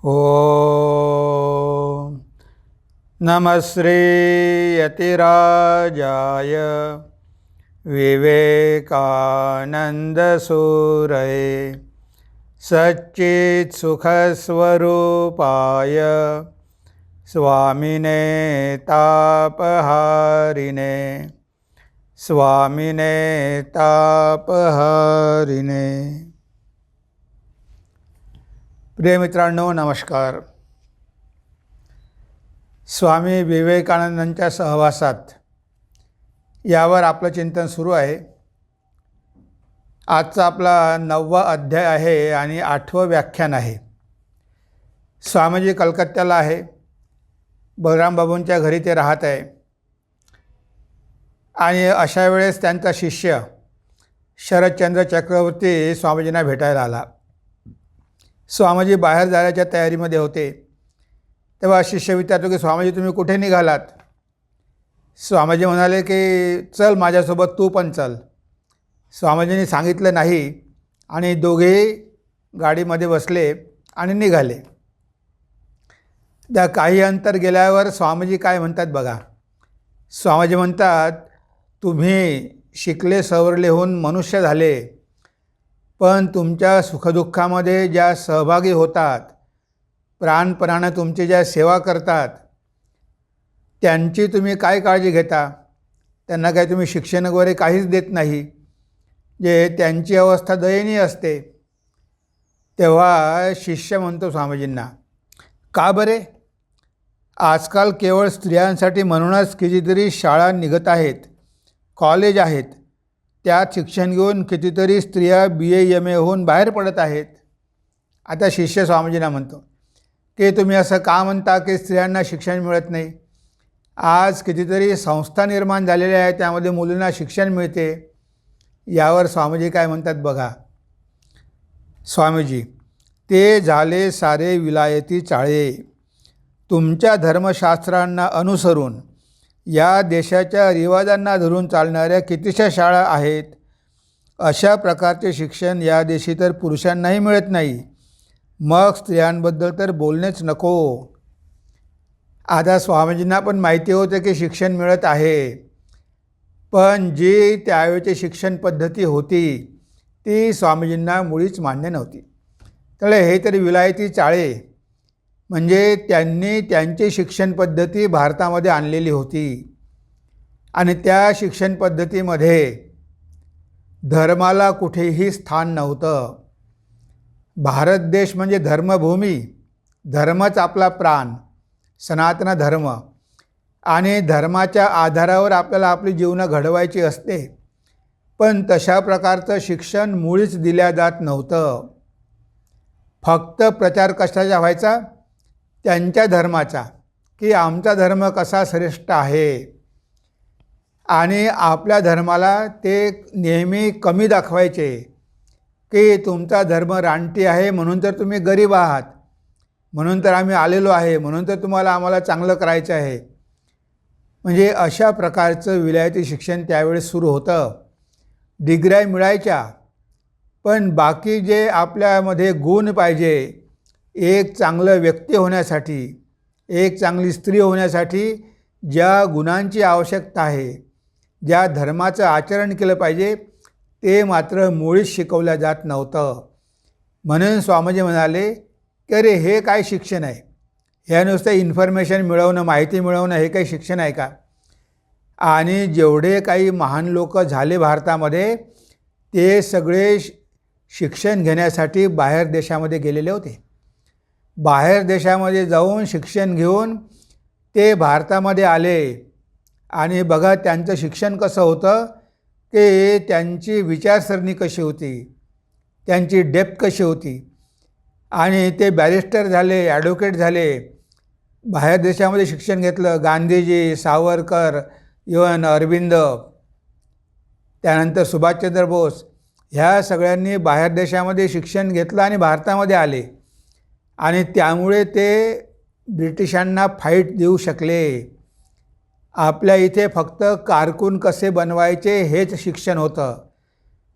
ॐ नमः श्रीयतिराजाय विवेकानन्दसूरये सच्चित्सुखस्वरूपाय स्वामिने तापहारिणे स्वामिने तापहारिणे। प्रिय मित्रांनो, नमस्कार। स्वामी विवेकानंदांच्या सहवासात यावर आपलं चिंतन सुरू आहे। आजचा आपला 9वा अध्याय आहे आणि 8वं व्याख्यान आहे। स्वामीजी कलकत्त्याला आहे, बलराम बाबूंच्या घरी ते राहत आहे आणि अशा वेळेस त्यांचा शिष्य शरदचंद्र चक्रवर्ती स्वामीजींना भेटायला आला। स्वामीजी बाहेर जाण्याच्या तयारीमध्ये होते, तेव्हा शिष्य विचारतो की स्वामीजी तुम्ही कुठे निघालात? स्वामीजी म्हणाले की चल माझ्यासोबत, तू पण चल। स्वामीजींनी सांगितलं नाही आणि दोघेही गाडीमध्ये बसले आणि निघाले। त्या काही अंतर गेल्यावर स्वामीजी काय म्हणतात बघा। स्वामीजी म्हणतात, तुम्ही शिकले सवरले होऊन मनुष्य झाले, पण तुमच्या सुखदुःखामध्ये ज्या सहभागी होतात, प्राणपणानं तुमची ज्या सेवा करतात, त्यांची तुम्ही काय काळजी घेता? त्यांना काय तुम्ही शिक्षण वगैरे काहीच देत नाही, जे त्यांची अवस्था दयनीय असते। तेव्हा शिष्य म्हणतो स्वामीजींना, का बरे? आजकाल केवळ स्त्रियांसाठी म्हणूनच कितीतरी शाळा निघत आहेत, कॉलेज आहेत, त्यात शिक्षण घेऊन कितीतरी स्त्रिया BA MA होऊन बाहेर पडत आहेत। आता शिष्य स्वामीजींना म्हणतो की तुम्ही असं का म्हणता की स्त्रियांना शिक्षण मिळत नाही? आज कितीतरी संस्था निर्माण झालेल्या आहेत, त्यामध्ये मुलींना शिक्षण मिळते। यावर स्वामीजी काय म्हणतात बघा। स्वामीजी, ते झाले सारे विलायती चाळे। तुमच्या धर्मशास्त्रांना अनुसरून या देशाच्या रिवाजांना धरून चालणाऱ्या कितीशा शाळा आहेत। अशा प्रकारचे शिक्षण या देशी तर पुरुषांनाही मिळत नाही, मग स्त्रियांबद्दल तर बोलणेच नको। आता स्वामीजींना पण माहिती होतं की शिक्षण मिळत आहे, पण जी त्यावेळची शिक्षण पद्धती होती ती स्वामीजींना मुळीच मान्य नव्हती। त्यामुळे हे तरी विलायती चाळे, म्हणजे त्यांनी त्यांची शिक्षण पद्धती भारतामध्ये आणलेली होती आणि त्या शिक्षण पद्धतीमध्ये धर्माला कुठेही स्थान नव्हतं। भारत देश म्हणजे धर्मभूमी, धर्मच आपला प्राण, सनातन धर्म, आणि धर्माच्या आधारावर आपल्याला आपली जीवनं घडवायची असते, पण तशा प्रकारचं शिक्षण मुळीच दिल्या जात नव्हतं। फक्त प्रचार कशाचा व्हायचा? त्यांच्या धर्माचा, की आमचा धर्म कसा श्रेष्ठ आहे, आणि आपल्या धर्माला ते नेहमी कमी दाखवायचे की तुमचा धर्म रानटी आहे म्हणून तर तुम्ही गरीब आहात, म्हणून तर आम्ही आलेलो आहे, म्हणून तर आम्हाला चांगलं करायचं आहे। म्हणजे अशा प्रकारचं विलायती शिक्षण त्यावेळेस सुरू होतं। डिग्र्या मिळायच्या, पण बाकी जे आपल्यामध्ये गुण पाहिजे, एक चांगलं व्यक्ती होण्यासाठी, एक चांगली स्त्री होण्यासाठी ज्या गुणांची आवश्यकता आहे, ज्या धर्माचं आचरण केलं पाहिजे, ते मात्र मुळीच शिकवलं जात नव्हतं। म्हणून स्वामीजी म्हणाले की अरे हे काय शिक्षण आहे? हे नुसतं इन्फॉर्मेशन मिळवणं, माहिती मिळवणं, हे काही शिक्षण आहे का? आणि जेवढे काही महान लोक झाले भारतामध्ये, ते सगळे शिक्षण घेण्यासाठी बाहेर देशामध्ये गेलेले होते। बाहेर देशामध्ये जाऊन शिक्षण घेऊन ते भारतामध्ये आले आणि बघा त्यांचं शिक्षण कसं होतं, की त्यांची विचारसरणी कशी होती, त्यांची डेप्थ कशी होती, आणि ते बॅरिस्टर झाले, ॲडव्होकेट झाले, बाहेर देशामध्ये शिक्षण घेतलं। गांधीजी, सावरकर, इवन अरविंद, त्यानंतर सुभाषचंद्र बोस, ह्या सगळ्यांनी बाहेर देशामध्ये शिक्षण घेतलं आणि भारतामध्ये आले, आणि त्यामुळे ते ब्रिटिशांना फाईट देऊ शकले। आपल्या इथे फक्त कारकून कसे बनवायचे हेच शिक्षण होतं,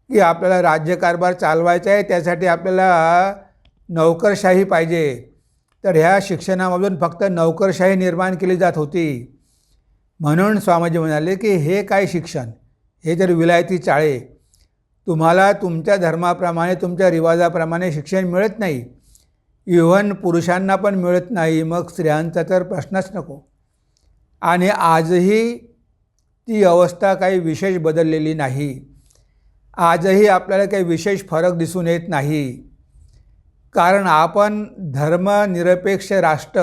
की आपल्याला राज्यकारभार चालवायचा आहे, त्यासाठी आपल्याला नोकरशाही पाहिजे, तर ह्या शिक्षणामधून फक्त नोकरशाही निर्माण केली जात होती. म्हणून स्वामीजी म्हणाले की हे काय शिक्षण, हे तर विलायती चाळे. तुम्हाला तुमच्या धर्माप्रमाणे तुमच्या रिवाजाप्रमाणे शिक्षण मिळत नाही. इव्हन पुरुषांना पण मिळत नाही, मग स्त्रियांचा तर प्रश्नच नको. आणि आजही ती अवस्था काही विशेष बदललेली नाही. आजही आपल्याला काही विशेष फरक दिसून येत नाही. कारण आपण धर्मनिरपेक्ष राष्ट्र,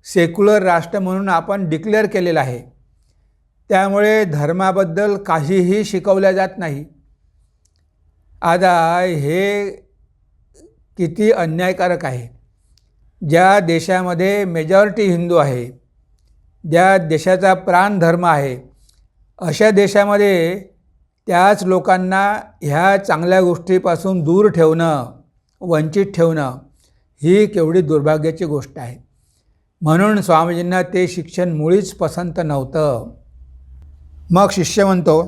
सेक्युलर राष्ट्र म्हणून आपण डिक्लेअर केलेलं आहे. त्यामुळे धर्माबद्दल काहीही शिकवल्या जात नाही. आता हे किती अन्यायकारक आहे. ज्या देशामध्ये मेजॉरिटी हिंदू आहे, ज्या देशाचा प्राण धर्म आहे, अशा देशामध्ये त्याच लोकांना ह्या चांगल्या गोष्टीपासून दूर ठेवणं, वंचित ठेवणं ही केवढी दुर्भाग्याची गोष्ट आहे. म्हणून स्वामीजींना ते शिक्षण मुळीच पसंत नव्हतं. मग शिष्य म्हणतो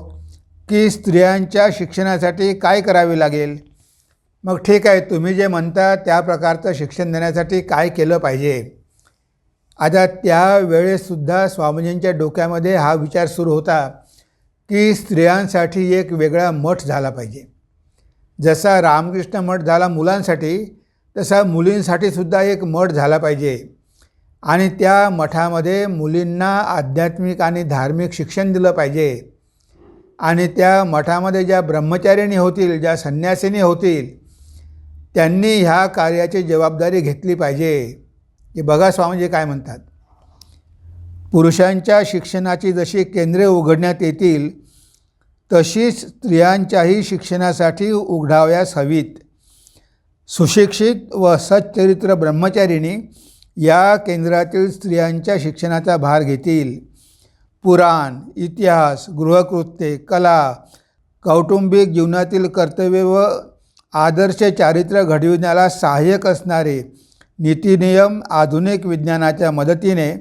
की स्त्रियांच्या शिक्षणासाठी काय करावे लागेल. मग ठीक आहे, तुम्ही जे म्हणता त्या प्रकारचं शिक्षण देण्यासाठी काय केलं पाहिजे. आता त्यावेळेससुद्धा स्वामीजींच्या डोक्यामध्ये हा विचार सुरू होता की स्त्रियांसाठी एक वेगळा मठ झाला पाहिजे. जसा रामकृष्ण मठ झाला मुलांसाठी, तसा मुलींसाठीसुद्धा एक मठ झाला पाहिजे. आणि त्या मठामध्ये मुलींना आध्यात्मिक आणि धार्मिक शिक्षण दिलं पाहिजे. आणि त्या मठामध्ये ज्या ब्रह्मचारिणी होतील, ज्या संन्यासिनी होतील, त्यांनी ह्या कार्याची जबाबदारी घेतली पाहिजे. की बघा स्वामीजी काय म्हणतात, पुरुषांच्या शिक्षणाची जशी केंद्रे उघडण्यात येतील, तशीच स्त्रियांच्याही शिक्षणासाठी उघडावयास हवीत. सुशिक्षित व सच्चरित्र ब्रह्मचारिणी या केंद्रातील स्त्रियांच्या शिक्षणाचा भार घेतील. पुराण, इतिहास, गृहकृत्ये, कला, कौटुंबिक जीवनातील कर्तव्य व आदर्श चारित्र्य घडविण्याला सहाय्यक असणारे नीतिनियम आधुनिक विज्ञानाच्या मदतीने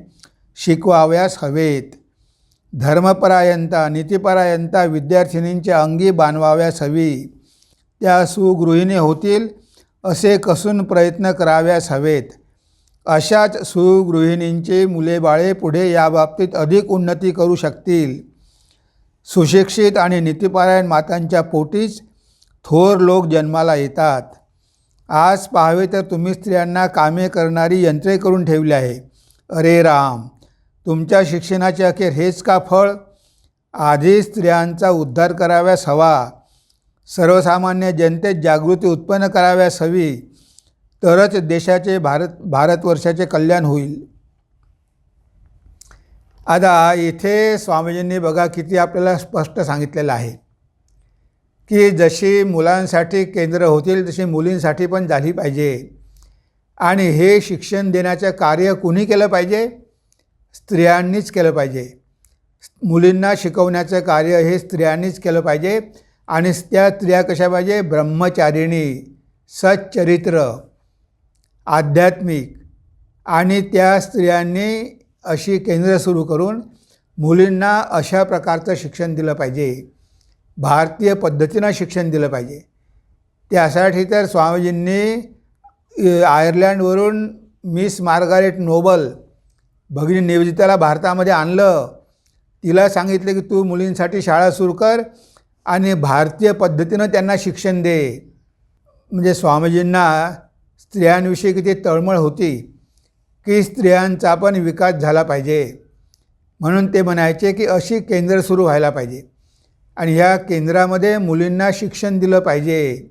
शिकवावयास हवेत. धर्मपरायणता, नीतिपरायणता विद्यार्थिनींच्या अंगी बाणवाव्यास हवी. त्या सुगृहिणी होतील असे कसून प्रयत्न कराव्यास हवेत. अशाच सुगृहिणींचे मुलेबाळे पुढे याबाबतीत अधिक उन्नती करू शकतील. सुशिक्षित आणि नीतिपरायण मातांच्या पोटीच थोर लोक जन्माला येतात. आज पाहावे तर तुम्ही स्त्रियांना कामे करणारी यंत्रे करून ठेवली आहे. अरे राम, तुमच्या शिक्षणाचे अखेर हेच का फळ. आधी स्त्रियांचा उद्धार कराव्यास हवा. सर्वसामान्य जनतेत जागृती उत्पन्न कराव्यास हवी. तरच देशाचे भारतवर्षाचे कल्याण होईल. आता इथे स्वामीजींनी बघा किती आपल्याला स्पष्ट सांगितलेलं आहे की जशी मुलांसाठी केंद्र होतील तशी मुलींसाठी पण झाली पाहिजे. आणि हे शिक्षण देण्याचं कार्य कुणी केलं पाहिजे, स्त्रियांनीच केलं पाहिजे. मुलींना शिकवण्याचं कार्य हे स्त्रियांनीच केलं पाहिजे. आणि त्या स्त्रिया कशा पाहिजे, ब्रह्मचारिणी, सच्चरित्र, आध्यात्मिक. आणि त्या स्त्रियांनी अशी केंद्र सुरू करून मुलींना अशा प्रकारचं शिक्षण दिलं पाहिजे, भारतीय पद्धतीनं शिक्षण दिलं पाहिजे. त्यासाठी तर स्वामीजींनी आयर्लंडवरून मिस मार्गारेट नोबल भगिनी निवेदिताला भारतामध्ये आणलं. तिला सांगितलं की तू मुलींसाठी शाळा सुरू कर आणि भारतीय पद्धतीनं त्यांना शिक्षण दे. म्हणजे स्वामीजींना स्त्रियांविषयी किती तळमळ होती की स्त्रियांचा पण विकास झाला पाहिजे. म्हणून ते म्हणायचे की अशी केंद्र सुरू व्हायला पाहिजे आणि ह्या केंद्रामध्ये मुलींना शिक्षण दिलं पाहिजे.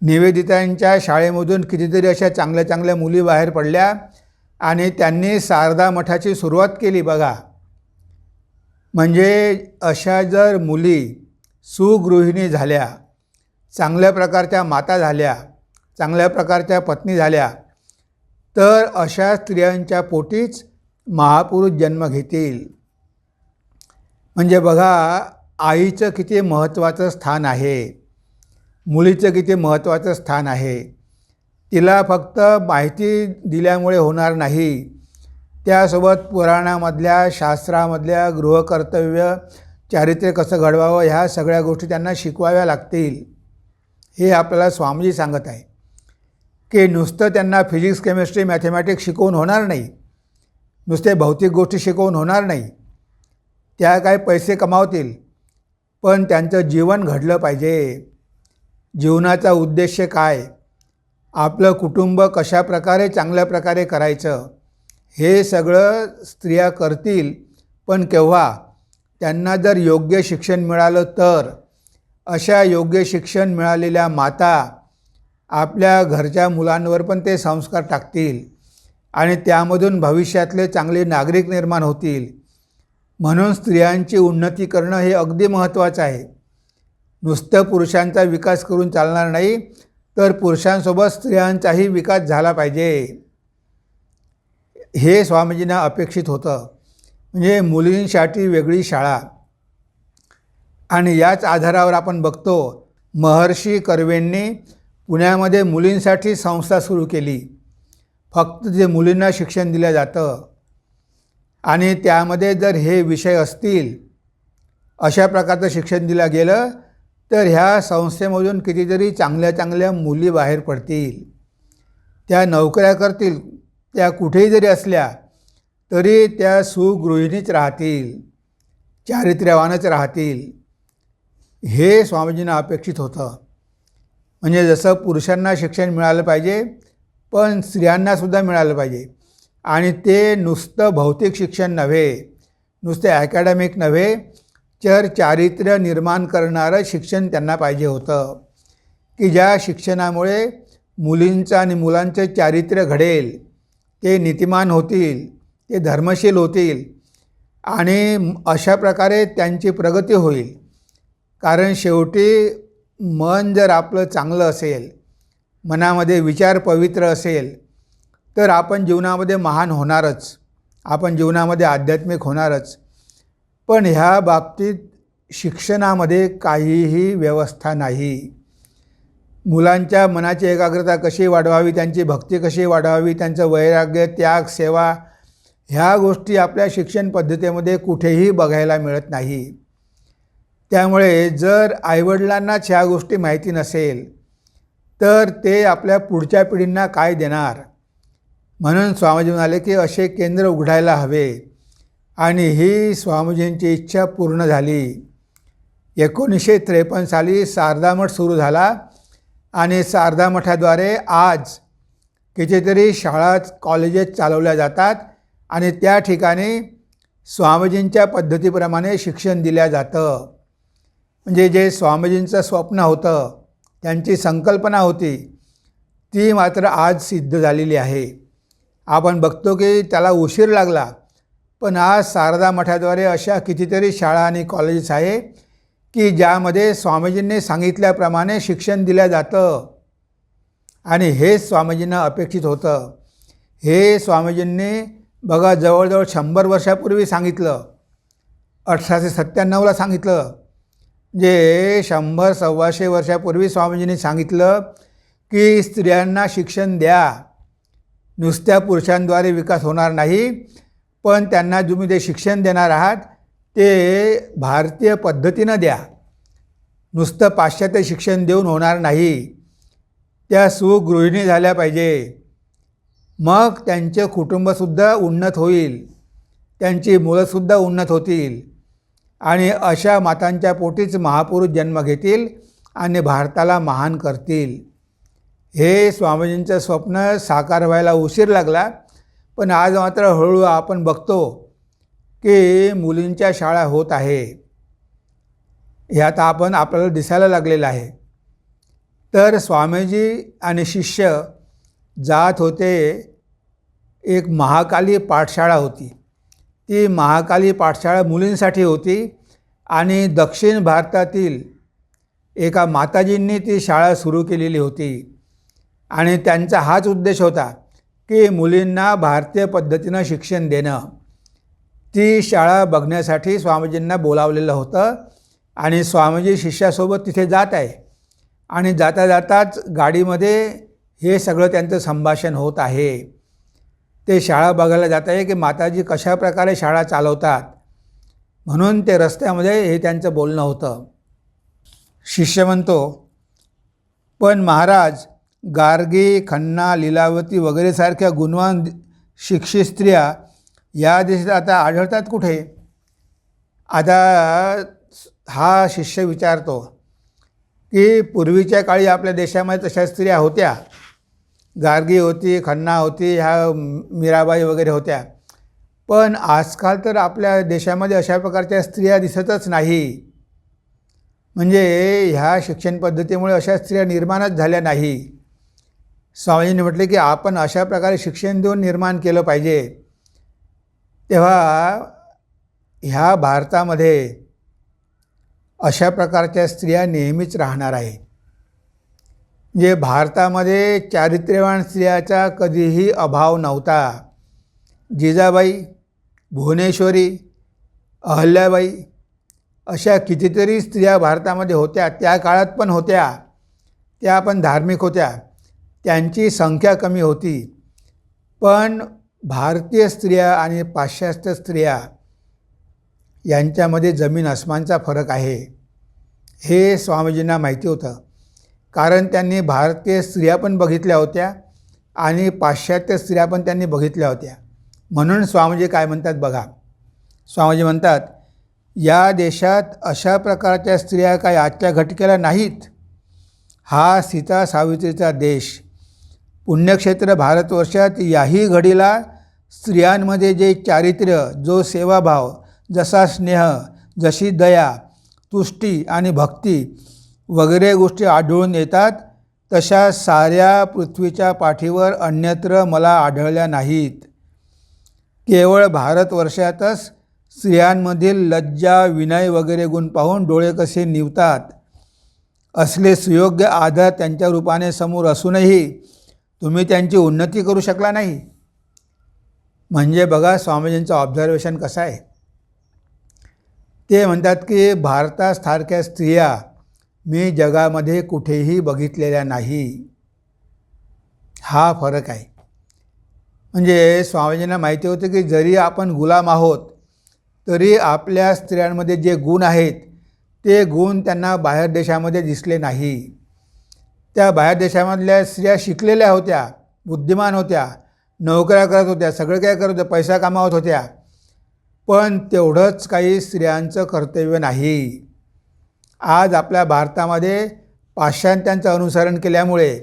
निवेदितांच्या शाळेमधून कितीतरी अशा चांगल्या चांगल्या मुली बाहेर पडल्या आणि त्यांनी शारदा मठाची सुरुवात केली. बघा, म्हणजे अशा जर मुली सुगृहिणी झाल्या, चांगल्या प्रकारच्या माता झाल्या, चांगल्या प्रकारच्या पत्नी झाल्या, तर अशा स्त्रियांच्या पोटीच महापुरुष जन्म घेतील. म्हणजे बघा, आईचं किती महत्त्वाचं स्थान आहे, मुलीचं किती महत्त्वाचं स्थान आहे. तिला फक्त माहिती दिल्यामुळे होणार नाही, त्यासोबत पुराणामधल्या, शास्त्रामधल्या गृहकर्तव्य, चारित्र्य कसं घडवावं ह्या सगळ्या गोष्टी त्यांना शिकवाव्या लागतील. हे आपल्याला स्वामीजी सांगत आहे. की नुसतं त्यांना फिजिक्स केमिस्ट्री मॅथमॅटिक्स शिकवून होणार नाही, नुसते भौतिक गोष्टी शिकवून होणार नाही. त्या काय पैसे कमावतील, पण त्यांचं जीवन घडलं पाहिजे. जीवनाचा उद्देश काय, आपलं कुटुंब कशा प्रकारे चांगल्या प्रकारे करायचं, हे सगळं स्त्रिया करतील. पण केव्हा, त्यांना जर योग्य शिक्षण मिळालं तर. अशा योग्य शिक्षण मिळालेल्या माता आपल्या घरच्या मुलांवर पण ते संस्कार टाकतील आणि त्यामधून भविष्यातले चांगले नागरिक निर्माण होतील. म्हणून स्त्रियांची उन्नती करणं हे अगदी महत्त्वाचं आहे. नुसतं पुरुषांचा विकास करून चालणार नाही, तर पुरुषांसोबत स्त्रियांचाही विकास झाला पाहिजे. हे स्वामीजींना अपेक्षित होतं. म्हणजे मुलींसाठी वेगळी शाळा. आणि याच आधारावर आपण बघतो, महर्षी कर्वेंनी पुण्यामध्ये मुलींसाठी संस्था सुरू केली. फक्त जे मुलींना शिक्षण दिलं जातं आणि त्यामध्ये जर हे विषय असतील, अशा प्रकारचं शिक्षण दिलं गेलं तर ह्या संस्थेमधून कितीतरी चांगल्या चांगल्या मुली बाहेर पडतील. त्या नोकऱ्या करतील, त्या कुठेही जरी असल्या तरी त्या सुगृहिणीच राहतील, चारित्र्यवानच राहतील. हे स्वामीजींना अपेक्षित होतं. म्हणजे जसं पुरुषांना शिक्षण मिळालं पाहिजे, पण स्त्रियांनासुद्धा मिळालं पाहिजे. आणि ते नुसतं भौतिक शिक्षण नव्हे, नुसते ॲकॅडमिक नव्हे, तर चारित्र्य निर्माण करणारं शिक्षण त्यांना पाहिजे होतं, की ज्या शिक्षणामुळे मुलींचं आणि मुलांचं चारित्र्य घडेल, ते नीतिमान होतील, ते धर्मशील होतील आणि अशा प्रकारे त्यांची प्रगती होईल. कारण शेवटी मन जर आपलं चांगलं असेल, मनामध्ये विचार पवित्र असेल, तर आपण जीवनामध्ये महान होणारच, आपण जीवनामध्ये आध्यात्मिक होणारच. पण ह्या बाबतीत शिक्षणामध्ये काहीही व्यवस्था नाही. मुलांच्या मनाची एकाग्रता कशी वाढवावी, त्यांची भक्ती कशी वाढवावी, त्यांचं वैराग्य, त्याग, सेवा, ह्या गोष्टी आपल्या शिक्षण पद्धतीमध्ये कुठेही बघायला मिळत नाही. त्यामुळे जर आईवडिलांनाच ह्या गोष्टी माहिती नसेल तर ते आपल्या पुढच्या पिढींना काय देणार. म्हणून स्वामीजी म्हणाले की असे केंद्र उघडायला हवे. आणि ही स्वामीजींची इच्छा पूर्ण झाली. 1953 साली शारदा मठ सुरू झाला आणि शारदा मठाद्वारे आज कितीतरी शाळा, कॉलेजेस चालवल्या जातात आणि त्या ठिकाणी स्वामीजींच्या पद्धतीप्रमाणे शिक्षण दिलं जातं. म्हणजे जे स्वामीजींचं स्वप्न होतं, त्यांची संकल्पना होती, ती मात्र आज सिद्ध झालेली आहे. आपण बघतो की त्याला उशीर लागला, पण आज शारदा मठाद्वारे अशा कितीतरी शाळा आणि कॉलेजेस आहे की ज्यामध्ये स्वामीजींनी सांगितल्याप्रमाणे शिक्षण दिलं जातं. आणि हेच स्वामीजींना अपेक्षित होतं. हे स्वामीजींनी बघा जवळजवळ 100 वर्षापूर्वी सांगितलं, 1897ला सांगितलं. जे 100-125 वर्षापूर्वी स्वामीजींनी सांगितलं की स्त्रियांना शिक्षण द्या, नुसत्या पुरुषांद्वारे विकास होणार नाही, पण त्यांना तुम्ही जे शिक्षण देणार आहात ते भारतीय पद्धतीनं द्या, नुसतं पाश्चात्य शिक्षण देऊन होणार नाही. त्या सुगृहिणी झाल्या पाहिजे, मग त्यांचे कुटुंबसुद्धा उन्नत होईल, त्यांची मुलंसुद्धा उन्नत होतील आणि अशा मातांच्या पोटीच महापुरुष जन्म घेतील आणि भारताला महान करतील. हे स्वामीजींचं स्वप्न साकार व्हायला उशीर लागला, पण आज मात्र हळूहळू आपण बघतो की मुलींच्या शाळा होत आहे. हे आता आपल्याला दिसायला लागलेलं आहे. तर स्वामीजी आणि शिष्य जात होते. एक महाकाली पाठशाळा होती. ती महाकाली पाठशाळा मुलींसाठी होती आणि दक्षिण भारतातील एका माताजींनी ती शाळा सुरू केलेली होती. आणि त्यांचा हाच उद्देश होता की मुलींना भारतीय पद्धतीनं शिक्षण देणं. ती शाळा बघण्यासाठी स्वामीजींना बोलावलेलं होतं आणि स्वामीजी शिष्यासोबत तिथे जात आहे आणि जाता जाताच गाडीमध्ये हे सगळं त्यांचं संभाषण होत आहे. ते शाळा बघायला जात आहे की माताजी कशा प्रकारे शाळा चालवतात, म्हणून ते रस्त्यामध्ये हे त्यांचं बोलणं होतं. शिष्य म्हणतो, पण महाराज गार्गी, खन्ना, लीलावती वगैरे सारख्या गुणवान शिक्षित स्त्रिया या देशात आता आढळतात कुठे? आता हा शिष्य विचारतो की पूर्वीच्या काळी आपल्या देशामध्ये तशा स्त्रिया होत्या, गार्गी होती, खन्ना होती, ह्या मीराबाई वगैरे होत्या, पण आजकाल तर आपल्या देशामध्ये अशा प्रकारच्या स्त्रिया दिसतच नाही. म्हणजे ह्या शिक्षण पद्धतीमुळे अशा स्त्रिया निर्माणच झाल्या नाही. स्वामीजींनी म्हटले की आपण अशा प्रकारे शिक्षण देऊन निर्माण केलं पाहिजे. तेव्हा ह्या भारतामध्ये अशा प्रकारच्या स्त्रिया नेहमीच राहणार आहे. म्हणजे भारतामध्ये चारित्र्यवान स्त्रियाचा कधीही अभाव नव्हता. जिजाबाई, भुवनेश्वरी, अहल्याबाई अशा कितीतरी स्त्रिया भारतामध्ये होत्या. त्या काळात पण होत्या, त्या पण धार्मिक होत्या, त्यांची संख्या कमी होती. पण भारतीय स्त्रिया आणि पाश्चात्य स्त्रिया यांच्यामध्ये जमीन आसमानचा फरक आहे, हे स्वामीजींना माहिती होतं. कारण त्यांनी भारतीय स्त्रिया पण बघितल्या होत्या आणि पाश्चात्य स्त्रिया पण त्यांनी बघितल्या होत्या. म्हणून स्वामीजी काय म्हणतात बघा. स्वामीजी म्हणतात, या देशात अशा प्रकारच्या स्त्रिया काही आजच्या घटकेला नाहीत. हा सीता सावित्रीचा देश. पुण्यक्षेत्र भारतवर्षात याही घडीला स्त्रियांमध्ये जे चारित्र्य, जो सेवाभाव, जसा स्नेह, जशी दया, तुष्टी आणि भक्ती वगैरे गोष्टी आढळून येतात, तशा साऱ्या पृथ्वीच्या पाठीवर अन्यत्र मला आढळल्या नाहीत. केवळ भारतवर्षातच स्त्रियांमधील लज्जा, विनय वगैरे गुण पाहून डोळे कसे निवतात. असले सुयोग्य आधार त्यांच्या रूपाने समोर असूनही तुम्ही त्यांची उन्नती करू शकला नाही. म्हणजे बघा स्वामीजींचं ऑब्झर्वेशन कसं आहे. ते म्हणतात की भारतासारख्या स्त्रिया मी जगामध्ये कुठेही बघितलेल्या नाही. हा फरक आहे. म्हणजे स्वामीजींना माहिती होतं की जरी आपण गुलाम आहोत तरी आपल्या स्त्रियांमध्ये जे गुण आहेत ते गुण त्यांना बाहेर देशामध्ये दिसले नाही. त्या बाहेर देशामधल्या स्त्रिया शिकलेल्या होत्या, बुद्धिमान होत्या, नोकऱ्या करत होत्या, सगळं काय करत होत्या, पैसा कमावत होत्या, पण तेवढंच काही स्त्रियांचं कर्तव्य नाही. आज आपल्या भारतामध्ये पाश्चात्यांचं अनुसरण केल्यामुळे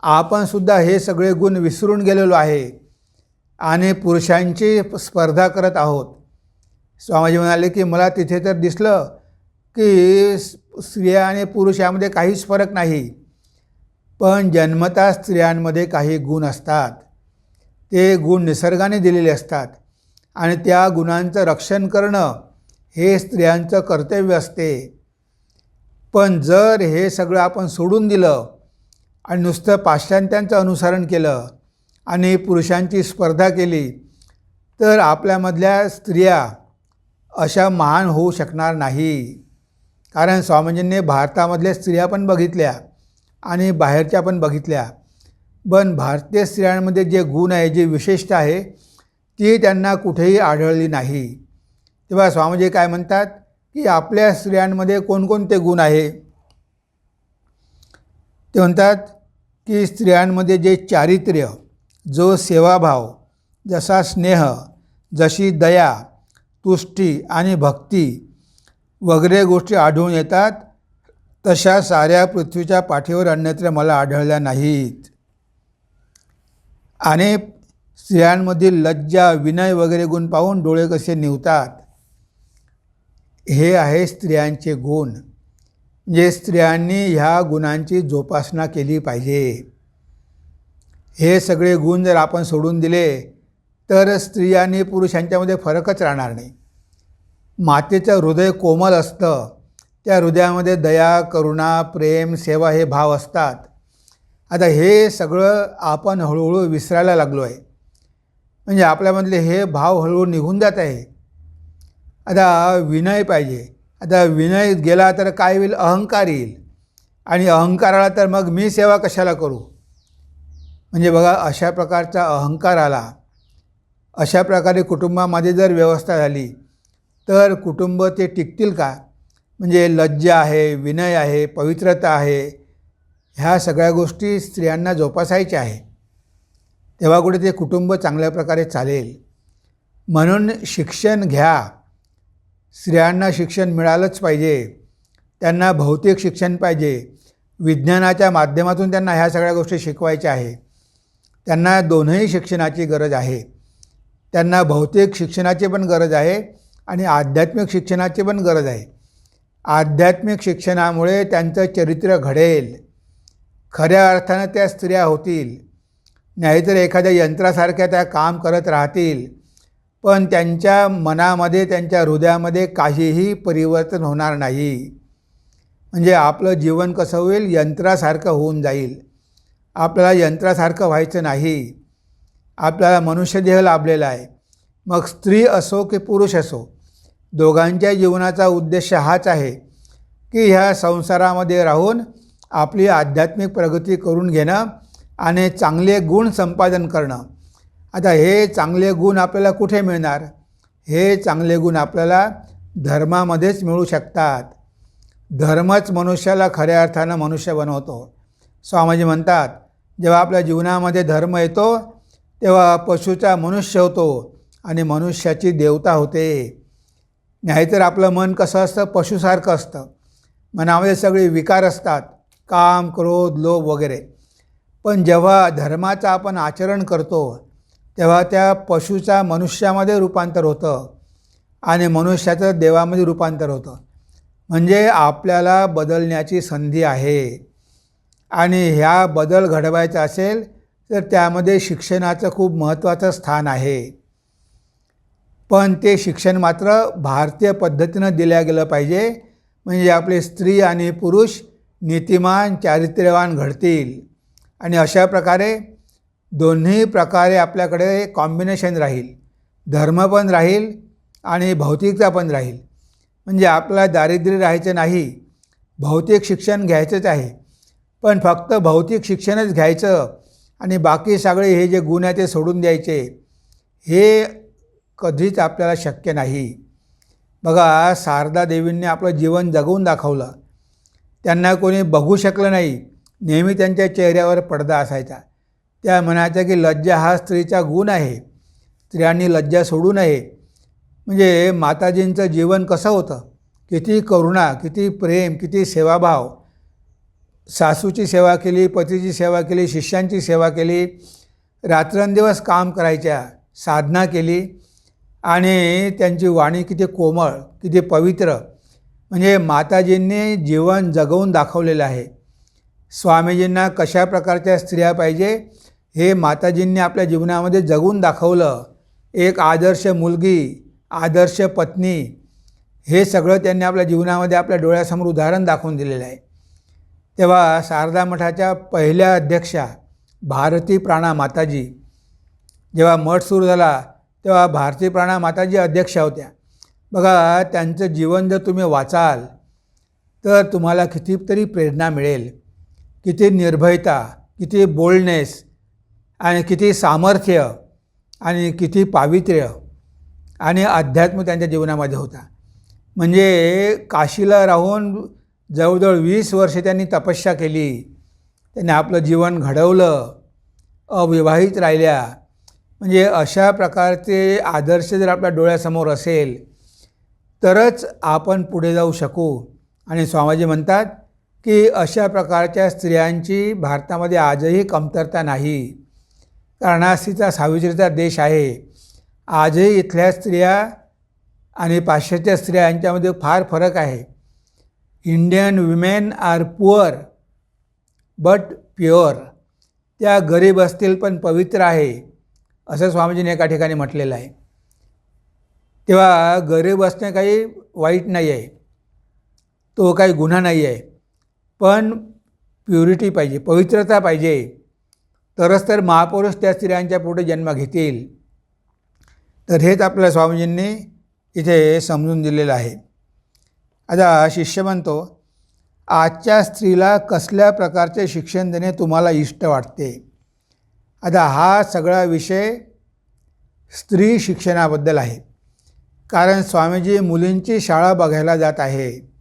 आपणसुद्धा हे सगळे गुण विसरून गेलेलो आहे आणि पुरुषांची स्पर्धा करत आहोत. स्वामीजी म्हणाले की मला तिथे तर दिसलं की स्त्रिया आणि पुरुष यामध्ये काहीच फरक नाही, पण जन्मतः स्त्रियांमध्ये काही गुण असतात. ते गुण निसर्गाने दिलेले असतात आणि त्या गुणांचं रक्षण करणं हे स्त्रियांचं कर्तव्य असते. पण जर हे सगळं आपण सोडून दिलं आणि नुसतं पाश्चात्यांचं अनुसरण केलं आणि पुरुषांची स्पर्धा केली तर आपल्यामधल्या स्त्रिया अशा महान होऊ शकणार नाही. कारण स्वामीजींनी भारतामधल्या स्त्रिया पण बघितल्या आणि बाहेरच्या पण बघितल्या, पण भारतीय स्त्रियांमध्ये जे गुण आहे, जी विशेषता आहे, ती त्यांना कुठेही आढळली नाही. तेव्हा स्वामीजी काय म्हणतात की आपल्या स्त्रियांमध्ये कोणकोणते गुण आहे. ते म्हणतात की स्त्रियांमध्ये जे चारित्र्य, जो सेवाभाव, जसा स्नेह, जशी दया, तुष्टी आणि भक्ती वगैरे गोष्टी आढळून येतात, तशा साऱ्या पृथ्वीच्या पाठीवर अन्यत्र मला आढळल्या नाहीत. आणि स्त्रियांमधील लज्जा, विनय वगैरे गुण पाहून डोळे कसे निवतात. हे आहे स्त्रियांचे गुण. जे स्त्रियांनी ह्या गुणांची जोपासना केली पाहिजे. हे सगळे गुण जर आपण सोडून दिले तर स्त्री आणि पुरुष यांच्यामध्ये फरकच राहणार नाही. मातेचं हृदय कोमल असतं, त्या हृदयामध्ये दया, करुणा, प्रेम, सेवा हे भाव असतात. आता हे सगळं आपण हळूहळू विसरायला लागलो आहे. म्हणजे आपल्यामधले हे भाव हळूहळू निघून जात आहे. आता विनय पाहिजे. आता विनय गेला तर काय होईल? अहंकार येईल आणि अहंकाराला तर मग मी सेवा कशाला करू. म्हणजे बघा अशा प्रकारचा अहंकार आला. अशा प्रकारे कुटुंबामध्ये जर व्यवस्था झाली तर कुटुंब ते टिकतील का? म्हणजे लज्जा आहे, विनय आहे, पवित्रता आहे, ह्या सगळ्या गोष्टी स्त्रियांना जोपासायच्या आहे. तेव्हा कुठे ते कुटुंब चांगल्या प्रकारे चालेल. म्हणून शिक्षण घ्या. स्त्रियांना शिक्षण मिळालंच पाहिजे. त्यांना भौतिक शिक्षण पाहिजे. विज्ञानाच्या माध्यमातून त्यांना ह्या सगळ्या गोष्टी शिकवायच्या आहे. त्यांना दोन्ही शिक्षणाची गरज आहे. त्यांना भौतिक शिक्षणाची पण गरज आहे आणि आध्यात्मिक शिक्षणाची पण गरज आहे. आध्यात्मिक शिक्षणामुळे त्यांचं चरित्र घडेल. खऱ्या अर्थानं त्या स्त्रिया होतील. नाहीतर एखाद्या यंत्रासारख्या त्या काम करत राहतील, पण त्यांच्या मनामध्ये, त्यांच्या हृदयामध्ये काहीही परिवर्तन होणार नाही. म्हणजे आपलं जीवन कसं होईल, यंत्रासारखं होऊन जाईल. आपल्याला यंत्रासारखं व्हायचं नाही. आपल्याला मनुष्यदेह लाभलेला आहे. मग स्त्री असो की पुरुष असो, दोघांच्या जीवनाचा उद्देश हाच आहे की ह्या संसारामध्ये राहून आपली आध्यात्मिक प्रगती करून घेणं आणि चांगले गुण संपादन करणं. आता हे चांगले गुण आपल्याला कुठे मिळणार? हे चांगले गुण आपल्याला धर्मामध्येच मिळू शकतात. धर्मच मनुष्याला खऱ्या अर्थानं मनुष्य बनवतो. स्वामीजी म्हणतात, जेव्हा आपल्या जीवनामध्ये धर्म येतो तेव्हा पशुचा मनुष्य होतो आणि मनुष्याची देवता होते. नाहीतर आपलं मन कसं असतं? पशुसारखं असतं. मनामध्ये सगळे विकार असतात, काम, क्रोध, लोभ वगैरे. पण जेव्हा धर्माचं आपण आचरण करतो तेव्हा त्या पशुचा मनुष्यामध्ये रूपांतर होतं आणि मनुष्याचं देवामध्ये रूपांतर होतं. म्हणजे आपल्याला बदलण्याची संधी आहे. आणि ह्या बदल घडवायचा असेल तर त्यामध्ये शिक्षणाचं खूप महत्त्वाचं स्थान आहे. पण ते शिक्षण मात्र भारतीय पद्धतीनं दिलं गेलं पाहिजे. म्हणजे आपले स्त्री आणि पुरुष नीतिमान, चारित्र्यवान घडतील. आणि अशा प्रकारे दोन्ही प्रकारे आपल्याकडे कॉम्बिनेशन राहील. धर्म पण राहील आणि भौतिकता पण राहील. म्हणजे आपल्याला दारिद्र्य राहायचं नाही. भौतिक शिक्षण घ्यायचंच आहे. पण फक्त भौतिक शिक्षणच घ्यायचं आणि बाकी सगळे हे जे गुण आहे ते सोडून द्यायचे, हे कधीच आपल्याला शक्य नाही. बघा, शारदा देवींनी आपलं जीवन जगवून दाखवलं. त्यांना कोणी बघू शकलं नाही. नेहमी त्यांच्या चेहऱ्यावर पडदा असायचा. त्या म्हणायच्या की लज्जा हा स्त्रीचा गुण आहे. स्त्रियांनी लज्जा सोडू नये. म्हणजे माताजींचं जीवन कसं होतं? किती करुणा, किती प्रेम, किती सेवाभाव. सासूची सेवा केली, पतीची सेवा केली, शिष्यांची सेवा केली, रात्रंदिवस काम करायच्या, साधना केली आणि त्यांची वाणी किती कोमळ, किती पवित्र. म्हणजे माताजींनी जीवन जगवून दाखवलेलं आहे. स्वामीजींना कशा प्रकारच्या स्त्रिया पाहिजे हे माताजींनी आपल्या जीवनामध्ये जगून दाखवलं. एक आदर्श मुलगी, आदर्श पत्नी, हे सगळं त्यांनी आपल्या जीवनामध्ये आपल्या डोळ्यासमोर उदाहरण दाखवून दिलेलं आहे. तेव्हा शारदा मठाच्या पहिल्या अध्यक्षा भारती प्राणा माताजी, जेव्हा मठ सुरू झाला तेव्हा भारती प्राणा माताजी अध्यक्षा होत्या. बघा, त्यांचं जीवन जर तुम्ही वाचाल तर तुम्हाला कितीतरी प्रेरणा मिळेल. किती निर्भयता, किती बोल्डनेस आणि किती सामर्थ्य आणि किती पावित्र्य आणि अध्यात्म त्यांच्या जीवनामध्ये होता. म्हणजे काशीला राहून जवळजवळ 20 वर्षे त्यांनी तपस्या केली. त्यांनी आपलं जीवन घडवलं. अविवाहित राहिल्या. म्हणजे अशा प्रकारचे आदर्श जर आपल्या डोळ्यासमोर असेल तरच आपण पुढे जाऊ शकू. आणि स्वामीजी म्हणतात की अशा प्रकारच्या स्त्रियांची भारतामध्ये आजही कमतरता नाही. कारण हा स्त्रीचा सावित्रीचा देश आहे. आजही इथल्या स्त्रिया आणि पाश्चात्य स्त्रिया यांच्यामध्ये फार फरक आहे. Indian women are poor but pure. त्या गरीब असतील पण पवित्र आहे, असं स्वामीजीने एका ठिकाणी म्हटलेलं आहे. तेव्हा गरीब असणे काही वाईट नाही आहे, तो काही गुन्हा नाही आहे. पण प्युरिटी पाहिजे, पवित्रता पाहिजे, तरच तर महापुरुष त्या स्त्रियांच्या पुढे जन्म घेतील. तर हेच आपल्या स्वामीजींनी इथे समजून दिलेलं आहे. आता शिष्य म्हणतो, आजच्या स्त्रीला कसल्या प्रकारचे शिक्षण देणे तुम्हाला इष्ट वाटते? आता हा सगळा विषय स्त्री शिक्षणाबद्दल आहे. कारण स्वामीजी मुलींची शाळा बघायला जात आहे.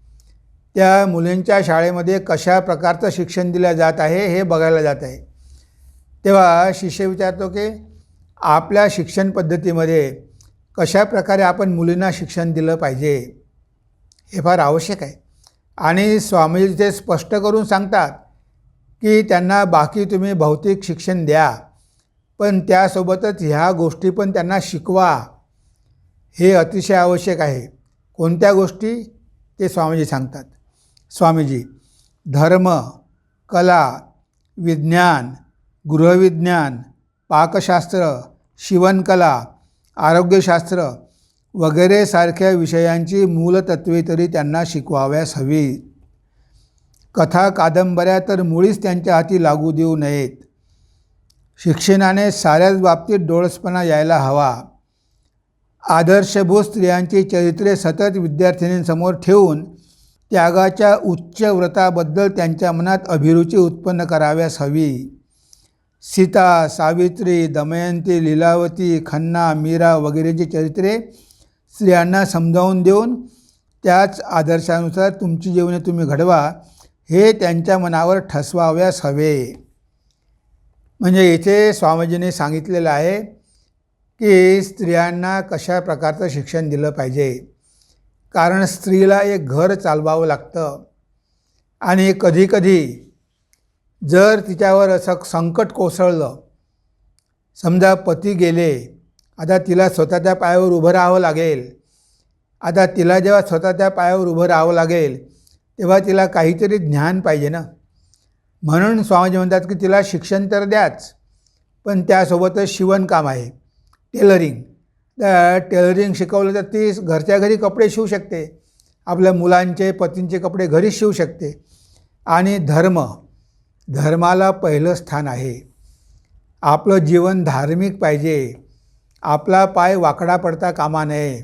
त्या मुलींच्या शाळेमध्ये कशा प्रकारचं शिक्षण दिलं जात आहे हे बघायला जात आहे. तेव्हा शिष्य विचारतो की आपल्या शिक्षण पद्धतीमध्ये कशा प्रकारे आपण मुलींना शिक्षण दिलं पाहिजे हे फार आवश्यक आहे. आणि स्वामीजी ते स्पष्ट करून सांगतात की त्यांना बाकी तुम्ही भौतिक शिक्षण द्या, पण त्यासोबतच ह्या गोष्टी पण त्यांना शिकवा. हे अतिशय आवश्यक आहे. कोणत्या गोष्टी ते स्वामीजी सांगतात. स्वामीजी धर्म, कला, विज्ञान, गृहविज्ञान, पाकशास्त्र, शिवणकला, आरोग्यशास्त्र वगैरे सारख्या विषयांची मूलतत्वे तरी त्यांना शिकवाव्यास हवी. कथा कादंबऱ्या तर मुळीच त्यांच्या हाती लागू देऊ नयेत. शिक्षणाने साऱ्याच बाबतीत डोळसपणा यायला हवा. आदर्शभूत स्त्रियांची चरित्रे सतत विद्यार्थिनींसमोर ठेवून त्यागाच्या उच्च व्रताबद्दल त्यांच्या मनात अभिरुची उत्पन्न कराव्यास हवी. सीता, सावित्री, दमयंती, लीलावती, खन्ना, मीरा वगैरेची चरित्रे स्त्रियांना समजावून देऊन त्याच आदर्शानुसार तुमची जीवने तुम्ही घडवा हे त्यांच्या मनावर ठसवाव्यास हवे. म्हणजे इथे स्वामीजींनी सांगितलेलं आहे की स्त्रियांना कशा प्रकारचं शिक्षण दिलं पाहिजे. कारण स्त्रीला एक घर चालवावं लागतं आणि कधीकधी जर तिच्यावर असं संकट कोसळलं, समजा पती गेले, आता तिला स्वतःच्या पायावर उभं राहावं लागेल. आता तिला जेव्हा स्वतःच्या पायावर उभं राहावं लागेल तेव्हा तिला काहीतरी ज्ञान पाहिजे ना. म्हणून स्वामीजी म्हणतात की तिला शिक्षण तर द्याच, पण त्यासोबतच शिवणकाम आहे, टेलरिंग. त्या टेलरिंग शिकवलं तर ती घरच्या घरी कपडे शिवू शकते, आपल्या मुलांचे पतींचे कपडे घरीच शिवू शकते. आणि धर्माला पहिलं स्थान आहे. आपलं जीवन धार्मिक पाहिजे. आपला पाय वाकडा पडता कामा नये.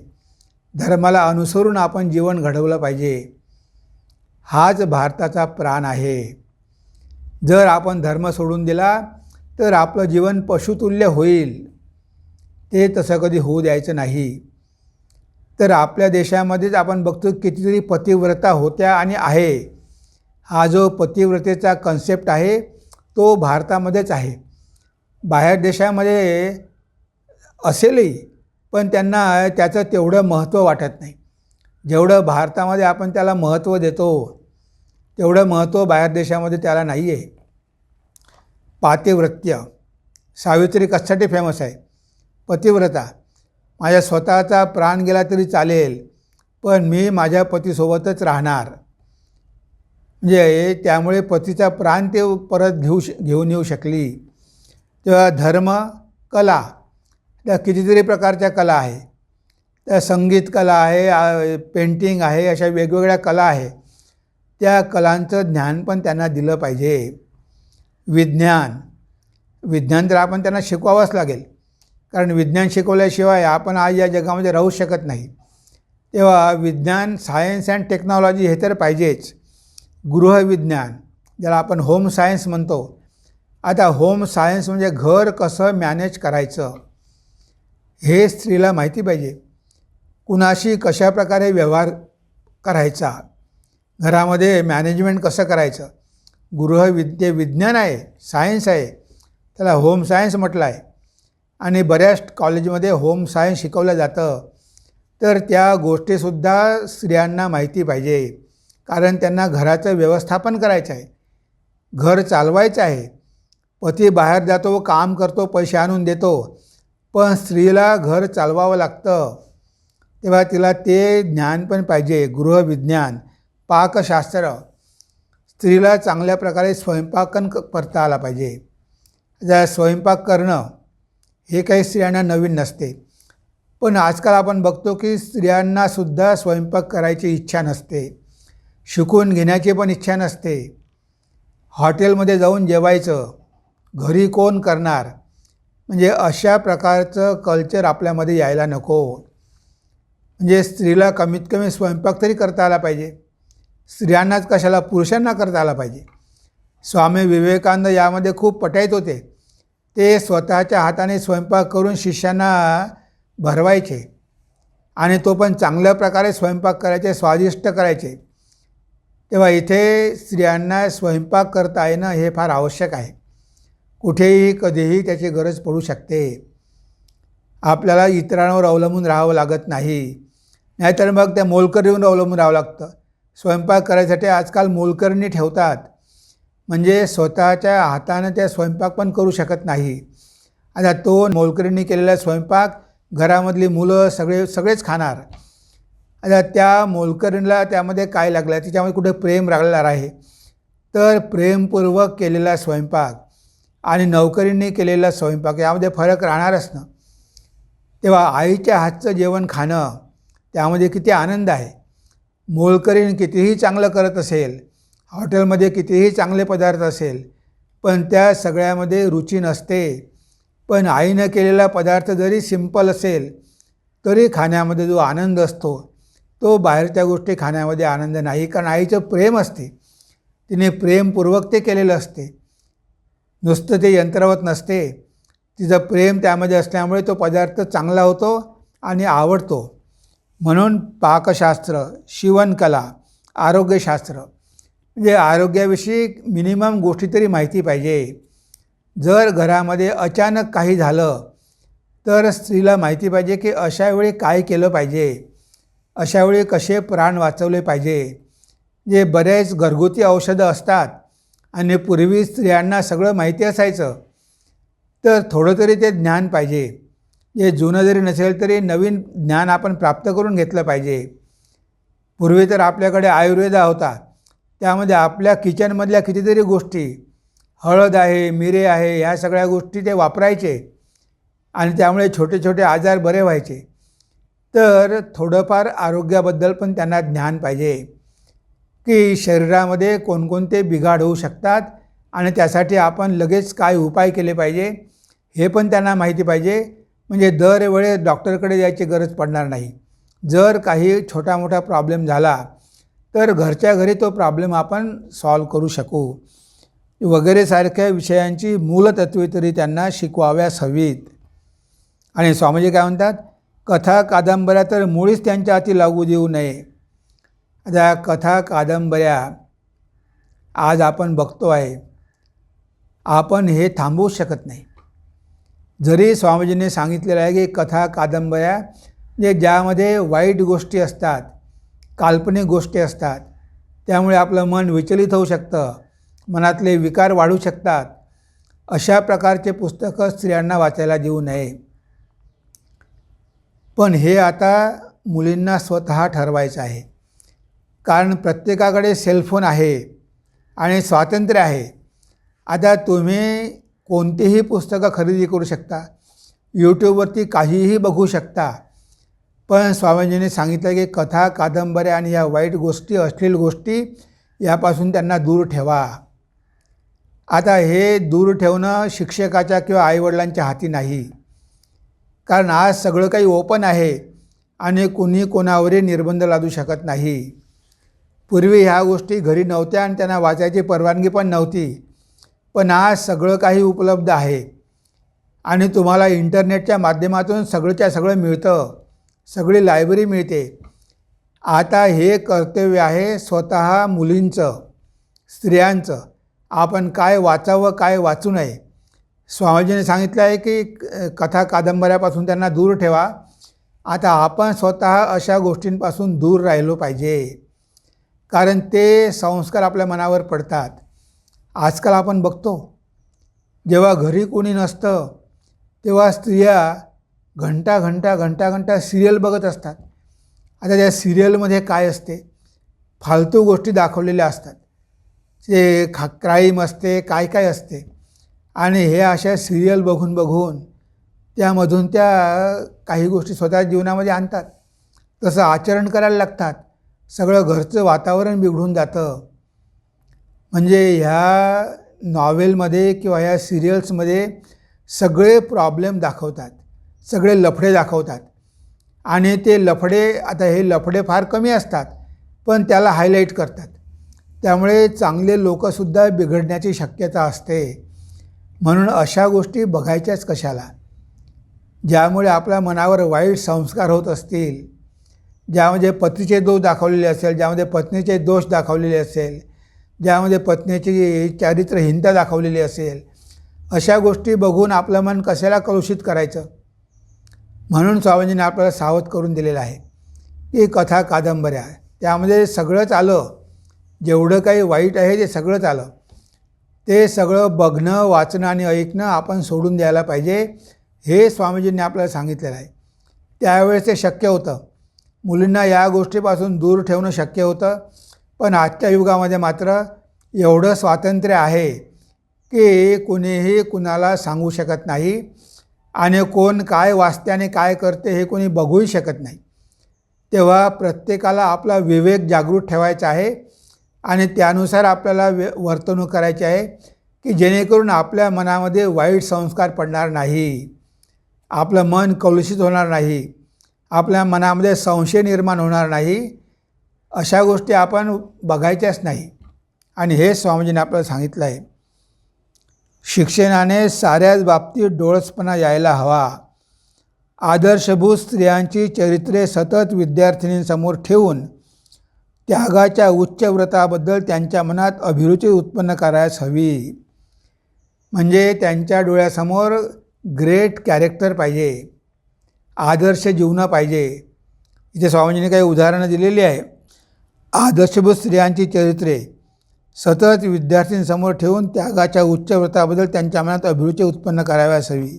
धर्माला अनुसरून आपण जीवन घडवलं पाहिजे. हाच भारताचा प्राण आहे. जर आपण धर्म सोडून दिला तर आपलं जीवन पशुतुल्य होईल. ते तसं कधी होऊ द्यायचं नाही. तर आपल्या देशामध्येच आपण बघतो कितीतरी पतिव्रता होत्या आणि आहे. हा जो पतिव्रतेचा कन्सेप्ट आहे तो भारतामध्येच आहे. बाहेर देशामध्ये असेलही, पण त्यांना त्याचं तेवढं महत्त्व वाटत नाही. जेवढं भारतामध्ये आपण त्याला महत्त्व देतो तेवढं महत्त्व बाहेर देशामध्ये त्याला नाही आहे. पातिव्रत्य, सावित्री कशासाठी फेमस आहे? पतिव्रता. माझ्या स्वतःचा प्राण गेला तरी चालेल, पण मी माझ्या पतीसोबतच राहणार. म्हणजे त्यामुळे पतीचा प्राण ते परत घेऊन येऊ शकली. तेव्हा धर्म, कला, त्या कितीतरी प्रकारच्या कला आहे. त्या संगीत कला आहे, पेंटिंग आहे, अशा वेगवेगळ्या कला आहे. त्या कलांचं ज्ञान पण त्यांना दिलं पाहिजे. विज्ञान तर आपण त्यांना शिकवावंच लागेल, कारण विज्ञान शिकवल्याशिवाय आपण आज या जगामध्ये राहू शकत नाही. तेव्हा विज्ञान, सायन्स अँड टेक्नॉलॉजी हे तर पाहिजेच. गृहविज्ञान, ज्याला आपण होम सायन्स म्हणतो. आता होम सायन्स म्हणजे घर कसं मॅनेज करायचं हे स्त्रीला माहिती पाहिजे. कुणाशी कशा प्रकारे व्यवहार करायचा, घरामध्ये मॅनेजमेंट कसं करायचं. विज्ञान आहे, सायन्स आहे, त्याला होम सायन्स म्हटलं आहे. आणि बऱ्याच कॉलेजमध्ये होम सायन्स शिकवलं जातं. तर त्या गोष्टीसुद्धा स्त्रियांना माहिती पाहिजे, कारण त्यांना घराचं व्यवस्थापन करायचं आहे, घर चालवायचं आहे. पती बाहेर जातो, काम करतो, पैसे आणून देतो, पण स्त्रीला घर चालवावं लागतं. तेव्हा तिला ते ज्ञान पण पाहिजे. गृहविज्ञान, पाकशास्त्र, स्त्रीला चांगल्या प्रकारे स्वयंपाकन करता आला पाहिजे. स्वयंपाक करणं हे काही स्त्रियांना नवीन नसते, पण आजकाल आपण बघतो की स्त्रियांनासुद्धा स्वयंपाक करायची इच्छा नसते, शिकून घेण्याची पण इच्छा नसते. हॉटेलमध्ये जाऊन जेवायचं, घरी कोण करणार. म्हणजे अशा प्रकारचं कल्चर आपल्यामध्ये यायला नको. म्हणजे स्त्रीला कमीत कमी स्वयंपाक तरी करता आला पाहिजे. स्त्रियांनाच कशाला, पुरुषांना करता आला पाहिजे. स्वामी विवेकानंद यामध्ये खूप पटाईत होते. ते स्वतःच्या हाताने स्वयंपाक करून शिष्यांना भरवायचे आणि तो पण चांगल्या प्रकारे स्वयंपाक करायचे, स्वादिष्ट करायचे. तेव्हा इथे स्त्रियांना स्वयंपाक करता येणं हे फार आवश्यक आहे. कुठेही कधीही त्याची गरज पडू शकते. आपल्याला इतरांवर अवलंबून राहावं लागत नाही. नाहीतर मग त्या मोलकरीवर अवलंबून राहावं लागतं. स्वयंपाक करायसाठी आजकाल मोलकरणी ठेवतात, म्हणजे स्वतःच्या हातानं त्या स्वयंपाक पण करू शकत नाही. आता तो मोलकरींनी केलेला स्वयंपाक घरामधली मुलं सगळेच खाणार. आता त्या मोलकरीणला त्यामध्ये काय लागलं आहे, तिच्यामध्ये कुठे प्रेम लागलेलं आहे. तर प्रेमपूर्वक केलेला स्वयंपाक आणि नोकरींनी केलेला स्वयंपाक यामध्ये फरक राहणारच ना. तेव्हा आईच्या हातचं जेवण खाणं त्यामध्ये किती आनंद आहे. मोलकरीण कितीही चांगलं करत असेल, हॉटेलमध्ये कितीही चांगले पदार्थ असेल, पण त्या सगळ्यामध्ये रुची नसते. पण आईनं केलेला पदार्थ जरी सिंपल असेल तरी खाण्यामध्ये जो आनंद असतो तो बाहेरच्या गोष्टी खाण्यामध्ये आनंद नाही. कारण आईचं प्रेम असते, तिने प्रेमपूर्वक ते केलेलं असते. नुसतं ते यंत्रवत नसते. तिचं प्रेम त्यामध्ये असल्यामुळे तो पदार्थ चांगला होतो आणि आवडतो. म्हणून पाकशास्त्र, शिवणकला, आरोग्यशास्त्र म्हणजे आरोग्याविषयी मिनिमम गोष्टी तरी माहिती पाहिजे. जर घरामध्ये अचानक काही झालं तर स्त्रीला माहिती पाहिजे की अशावेळी काय केलं पाहिजे, अशावेळी कसे प्राण वाचवले पाहिजे. जे बरेच घरगुती औषधं असतात आणि पूर्वी स्त्रियांना सगळं माहिती असायचं, तर थोडं तरी ते ज्ञान पाहिजे. जे जुनं जरी नसेल तरी नवीन ज्ञान आपण प्राप्त करून घेतलं पाहिजे. पूर्वी तर आपल्याकडे आयुर्वेद होता, त्यामध्ये आपल्या किचनमधल्या कितीतरी गोष्टी, हळद आहे, मिरे आहे, ह्या सगळ्या गोष्टी ते वापरायचे आणि त्यामुळे छोटे छोटे आजार बरे व्हायचे. तर थोडंफार आरोग्याबद्दल पण त्यांना ज्ञान पाहिजे की शरीरामध्ये कोणकोणते बिघाड होऊ शकतात आणि त्यासाठी आपण लगेच काय उपाय केले पाहिजे हे पण त्यांना माहिती पाहिजे. म्हणजे दरवेळेस डॉक्टरकडे जायची गरज पडणार नाही. जर काही छोटा मोठा प्रॉब्लेम झाला तर घरच्या घरी तो प्रॉब्लेम आपण सॉल्व करू शकू वगैरे सारख्या विषयांची मूलतत्वे तरी त्यांना शिकवाव्यास हवीत. आणि स्वामीजी काय म्हणतात, कथा कादंबऱ्या तर मुळीच त्यांच्या हाती लागू देऊ नये. आता कथा कादंबऱ्या आज आपण बघतो आहे, आपण हे थांबवू शकत नाही. जरी स्वामीजींनी सांगितलेलं आहे की कथा कादंबऱ्या जे ज्यामध्ये वाईट गोष्टी असतात, काल्पनिक गोष्टी असतात, त्यामुळे आपलं मन विचलित होऊ शकतं, मनातले विकार वाढू शकतात, अशा प्रकारचे पुस्तकं स्त्रियांना वाचायला देऊ नये. पण हे आता मुलींना स्वतः ठरवायचं आहे. कारण प्रत्येकाकडे सेलफोन आहे आणि स्वातंत्र्य आहे. आता तुम्ही कोणतीही पुस्तकं खरेदी करू शकता, यूट्यूबवरती काहीही बघू शकता. पण स्वामीजींनी सांगितलं की कथा कादंबऱ्या आणि या वाईट गोष्टी, अश्लील गोष्टी यापासून त्यांना दूर ठेवा. आता हे दूर ठेवणं शिक्षकाच्या किंवा आईवडिलांच्या हाती नाही. कारण आज सगळं काही ओपन आहे आणि कुणी कोणावरही निर्बंध लादू शकत नाही. पूर्वी ह्या गोष्टी घरी नव्हत्या आणि त्यांना वाचायची परवानगी पण नव्हती. पण आज सगळं काही उपलब्ध आहे आणि तुम्हाला इंटरनेटच्या माध्यमातून सगळंच्या सगळं मिळतं, सगळी लायब्ररी मिळते. आता हे कर्तव्य आहे स्वतः मुलींचं, स्त्रियांचं. आपण काय वाचावं, काय वाचू नये. स्वामीजींनी सांगितलं आहे की कथा कादंबऱ्यापासून त्यांना दूर ठेवा. आता आपण स्वतः अशा गोष्टींपासून दूर राहिलो पाहिजे, कारण ते संस्कार आपल्या मनावर पडतात. आजकाल आपण बघतो, जेव्हा घरी कोणी नसतं तेव्हा स्त्रिया घंटा सिरियल बघत असतात. आता त्या सिरियलमध्ये काय असते, फालतू गोष्टी दाखवलेल्या असतात. ते क्राईम असते, काय काय असते. आणि हे अशा सिरियल बघून बघून त्यामधून त्या काही गोष्टी स्वतः जीवनामध्ये आणतात, तसं आचरण करायला लागतात. सगळं घरचं वातावरण बिघडून जातं. म्हणजे ह्या नॉवेलमध्ये किंवा ह्या सिरियल्समध्ये सगळे प्रॉब्लेम दाखवतात, सगळे लफडे दाखवतात. आणि ते लफडे, आता हे लफडे फार कमी असतात पण त्याला हायलाईट करतात. त्यामुळे चांगले लोकंसुद्धा बिघडण्याची शक्यता असते. म्हणून अशा गोष्टी बघायच्याच कशाला, ज्यामुळे आपल्या मनावर वाईट संस्कार होत असतील ज्यामध्ये पतीचे दोष दाखवलेले असेल, ज्यामध्ये पत्नीचे दोष दाखवलेले असेल, ज्यामध्ये पत्नीची चारित्र्यहीनता दाखवलेली असेल, अशा गोष्टी बघून आपलं मन कशाला कलुषित करायचं. म्हणून स्वामीजींनी आपल्याला सावध करून दिलेलं आहे की कथा कादंबऱ्या त्यामध्ये सगळंच आलं, जेवढं काही वाईट आहे ते सगळंच आलं. ते सगळं बघणं, वाचणं आणि ऐकणं आपण सोडून द्यायला पाहिजे, हे स्वामीजींनी आपल्याला सांगितलेलं आहे. त्यावेळेस ते शक्य होतं, मुलींना या गोष्टीपासून दूर ठेवणं शक्य होतं. पण आजच्या युगामध्ये मात्र एवढं स्वातंत्र्य आहे की कुणीही कुणाला सांगू शकत नाही आणि कोण काय वाचते आणि काय करते हे कोणी बघूही शकत नाही. तेव्हा प्रत्येकाला आपला विवेक जागृत ठेवायचा आहे आणि त्यानुसार आपल्याला वर्तणूक करायची आहे की जेणेकरून आपल्या मनामध्ये वाईट संस्कार पडणार नाही, आपलं मन कलुषित होणार नाही, आपल्या मनामध्ये संशय निर्माण होणार नाही. अशा गोष्टी आपण बघायच्याच नाही. आणि हे स्वामीजींनी आपल्याला सांगितलं आहे. शिक्षणाने साऱ्याच बाबतीत डोळसपणा यायला हवा. आदर्शभूत स्त्रियांची चरित्रे सतत विद्यार्थिनींसमोर ठेवून त्यागाच्या उच्च व्रताबद्दल त्यांच्या मनात अभिरुची उत्पन्न करायला हवी. म्हणजे त्यांच्या डोळ्यासमोर ग्रेट कॅरेक्टर पाहिजे, आदर्श जीवन पाहिजे. इथे स्वामीजींनी काही उदाहरणं दिलेली आहे. आदर्शभूत स्त्रियांची चरित्रे सतत विद्यार्थींसमोर ठेवून त्यागाच्या उच्च व्रताबद्दल त्यांच्या मनात अभिरुची उत्पन्न कराव्यास हवी.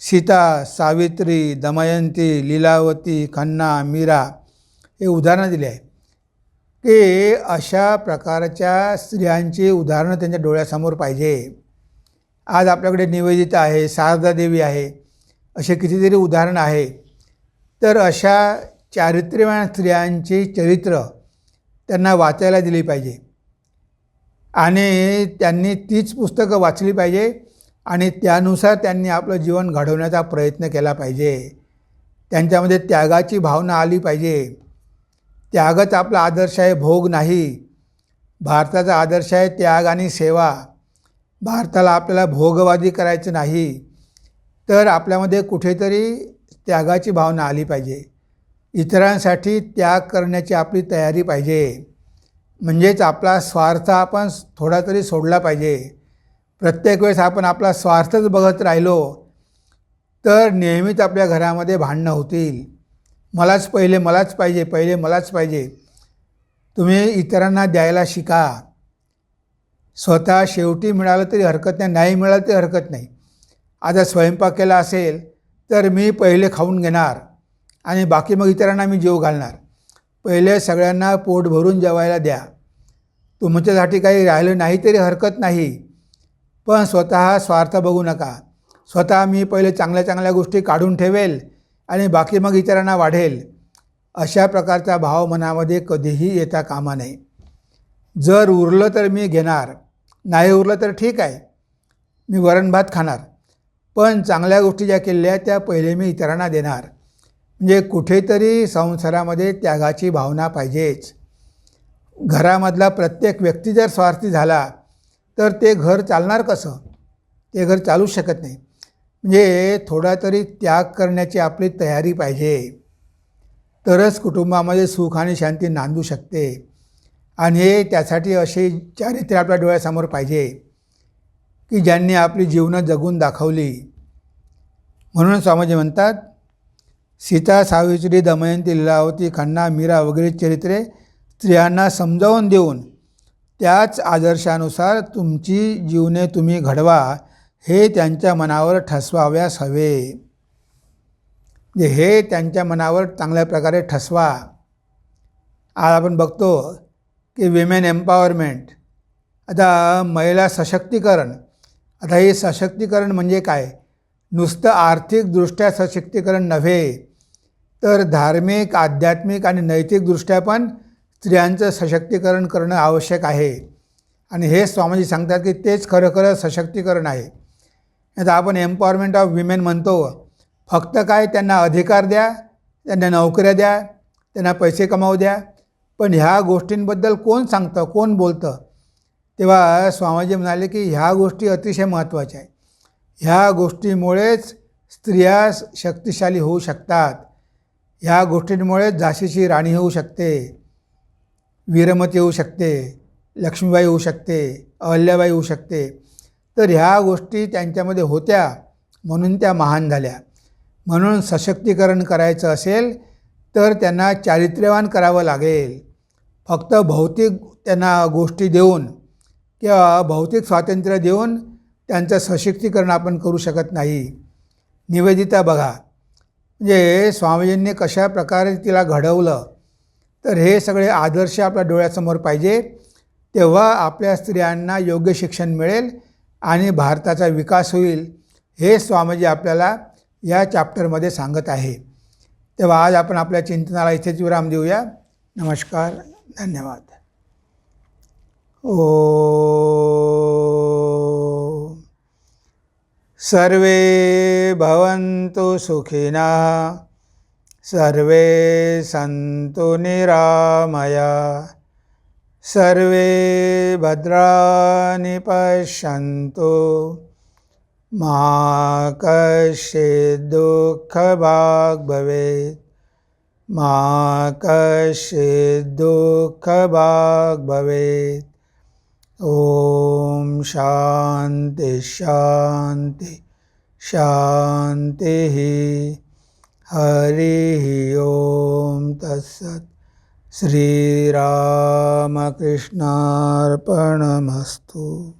सीता, सावित्री, दमयंती, लीलावती, खन्ना, मीरा हे उदाहरणं दिले आहे की अशा प्रकारच्या स्त्रियांची उदाहरणं त्यांच्या डोळ्यासमोर पाहिजे. आज आपल्याकडे निवेदिता आहे, शारदा देवी आहे, असे कितीतरी उदाहरणं आहे. तर अशा चारित्र्यवान स्त्रियांची चरित्र त्यांना वाचायला दिली पाहिजे आणि त्यांनी तीच पुस्तकं वाचली पाहिजे आणि त्यानुसार त्यांनी आपलं जीवन घडवण्याचा प्रयत्न केला पाहिजे. त्यांच्यामध्ये त्यागाची भावना आली पाहिजे. त्यागच आपला आदर्श आहे, भोग नाही. भारताचा आदर्श आहे त्याग आणि सेवा. भारताला आपल्याला भोगवादी करायचं नाही, तर आपल्यामध्ये कुठेतरी त्यागाची भावना आली पाहिजे. इतरांसाठी त्याग करण्याची आपली तयारी पाहिजे. म्हणजेच आपला स्वार्थ आपण थोडा तरी सोडला पाहिजे. प्रत्येक वेळेस आपण आपला स्वार्थच बघत राहिलो तर नेहमीच आपल्या घरामध्ये भांडणं होतील. मलाच पाहिजे, पहिले मलाच पाहिजे. तुम्ही इतरांना द्यायला शिका. स्वतः शेवटी मिळालं तरी हरकत नाही, नाही मिळालं तरी हरकत नाही. आता स्वयंपाक केला असेल तर मी पहिले खाऊन घेणार आणि बाकी मग इतरांना मी जेव घालणार. पहिले सगळ्यांना पोट भरून जेवायला द्या. तुमच्यासाठी काही राहिलं नाही तरी हरकत नाही, पण स्वतः स्वार्थ बघू नका. स्वतः मी पहिले चांगल्या चांगल्या गोष्टी काढून ठेवेल आणि बाकी मग इतरांना वाढेल, अशा प्रकारचा भाव मनामध्ये कधीही येता कामा नये. जर उरलं तर मी घेणार, नाही उरलं तर ठीक आहे, मी वरण भात खाणार, पण चांगल्या गोष्टी ज्या केलेल्या त्या पहिले मी इतरांना देणार. म्हणजे कुठेतरी संसारामध्ये त्यागाची भावना पाहिजेच. घरामधला प्रत्येक व्यक्ती जर स्वार्थी झाला तर ते घर चालणार कसं? ते घर चालूच शकत नाही. म्हणजे थोडा तरी त्याग करण्याची आपली तयारी पाहिजे, तरच कुटुंबामध्ये सुख आणि शांती नांदू शकते. आणि त्यासाठी अशी चारित्र्य आपल्या डोळ्यासमोर पाहिजे की ज्यांनी आपली जीवनं जगून दाखवली. म्हणून स्वामीजी म्हणतात, सीता, सावित्री, दमयंती, लीलावती, खन्ना, मीरा वगैरे चरित्रे स्त्रियांना समजावून देऊन त्याच आदर्शानुसार तुमची जीवने तुम्ही घडवा, हे त्यांच्या मनावर ठसवाव्यास हवे. हे त्यांच्या मनावर चांगल्या प्रकारे ठसवा. आज आपण बघतो की विमेन एम्पॉवरमेंट, आता महिला सशक्तीकरण. आता हे सशक्तीकरण म्हणजे काय? नुसतं आर्थिकदृष्ट्या सशक्तीकरण नव्हे, तर धार्मिक, आध्यात्मिक आणि नैतिकदृष्ट्या पण स्त्रियांचं सशक्तीकरण करणं आवश्यक आहे. आणि हे स्वामीजी सांगतात की तेच खरं सशक्तीकरण आहे. आता आपण एम्पॉवरमेंट ऑफ विमेन म्हणतो, फक्त काय त्यांना अधिकार द्या, त्यांना नोकऱ्या द्या, त्यांना पैसे कमावू द्या, पण ह्या गोष्टींबद्दल कोण सांगतं, कोण बोलतं? तेव्हा स्वामीजी म्हणाले की ह्या गोष्टी अतिशय महत्त्वाच्या आहे. ह्या गोष्टीमुळेच स्त्रिया शक्तिशाली होऊ शकतात. ह्या गोष्टींमुळे झाशीची राणी होऊ शकते, वीरमती होऊ शकते, लक्ष्मीबाई होऊ शकते, अहल्याबाई होऊ शकते. तर ह्या गोष्टी त्यांच्यामध्ये होत्या म्हणून त्या महान झाल्या. म्हणून सशक्तीकरण करायचं असेल तर त्यांना चारित्र्यवान करावं लागेल. फक्त भौतिक त्यांना गोष्टी देऊन किंवा भौतिक स्वातंत्र्य देऊन त्यांचं सशक्तीकरण आपण करू शकत नाही. निवेदिता बघा, म्हणजे स्वामीजींनी कशा प्रकारे तिला घडवलं, तर हे सगळे आदर्श आपल्या डोळ्यासमोर पाहिजे. तेव्हा आपल्या स्त्रियांना योग्य शिक्षण मिळेल आणि भारताचा विकास होईल, हे स्वामीजी आपल्याला या चॅप्टरमध्ये सांगत आहे. तेव्हा आज आपण आपल्या चिंतनाला इथेच विराम देऊया. नमस्कार, धन्यवाद. ओम सर्वे भवन्तु सुखिनः, सर्वे सन्तु निरामया, सर्वे भद्राणि पश्यन्तु, मा कश्चित् दुःखभाग् भवेत्, मा कश्चित् दुःखभाग् भवेत्. ओम शांति शांति शांति. हरि ओम तत्सत्. श्रीरामकृष्णार्पणमस्तु.